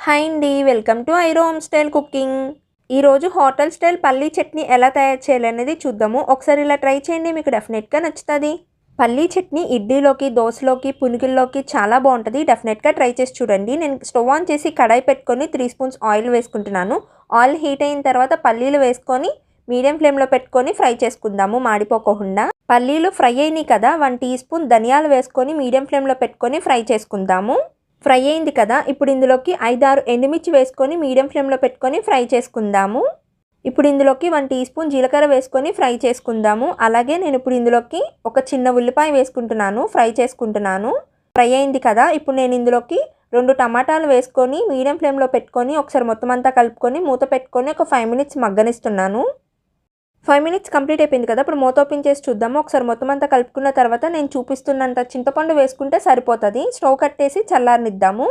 Hi అండి, welcome to ఐరో home style cooking. ఈరోజు హోటల్ స్టైల్ పల్లీ చట్నీ ఎలా తయారు చేయాలనేది చూద్దాము. ఒకసారి ఇలా ట్రై చేయండి, మీకు డెఫినెట్గా నచ్చుతుంది. పల్లీ చట్నీ ఇడ్లీలోకి, దోశలోకి, పునుగుల్లోకి చాలా బాగుంటుంది. డెఫినెట్గా ట్రై చేసి చూడండి. నేను స్టవ్ ఆన్ చేసి కడాయి పెట్టుకొని 3 స్పూన్స్ ఆయిల్ వేసుకుంటున్నాను. ఆయిల్ హీట్ అయిన తర్వాత పల్లీలు వేసుకొని మీడియం ఫ్లేమ్లో పెట్టుకొని ఫ్రై చేసుకుందాము మాడిపోకుండా. పల్లీలు ఫ్రై అయినాయి కదా, 1 టీ స్పూన్ ధనియాలు వేసుకొని మీడియం ఫ్లేమ్లో పెట్టుకొని ఫ్రై చేసుకుందాము. ఫ్రై అయింది కదా, ఇప్పుడు ఇందులోకి 5-6 ఎండుమిర్చి వేసుకొని మీడియం ఫ్లేమ్లో పెట్టుకొని ఫ్రై చేసుకుందాము. ఇప్పుడు ఇందులోకి 1 టీ స్పూన్ జీలకర్ర వేసుకొని ఫ్రై చేసుకుందాము. అలాగే నేను ఇప్పుడు ఇందులోకి ఒక చిన్న ఉల్లిపాయ వేసుకుంటున్నాను, ఫ్రై చేసుకుంటున్నాను. ఫ్రై అయింది కదా, ఇప్పుడు నేను ఇందులోకి 2 టమాటాలు వేసుకొని మీడియం ఫ్లేమ్లో పెట్టుకొని ఒకసారి మొత్తం అంతా కలుపుకొని మూత పెట్టుకొని ఒక 5 మినిట్స్ మగ్గనిస్తున్నాను. 5 మినిట్స్ కంప్లీట్ అయిపోయింది కదా, ఇప్పుడు మూత ఓపెన్ చేసి చూద్దాము. ఒకసారి మొత్తం అంతా కలుపుకున్న తర్వాత నేను చూపిస్తున్నంత చింతపండు వేసుకుంటే సరిపోతుంది. స్టవ్ కట్టేసి చల్లారనిద్దాము.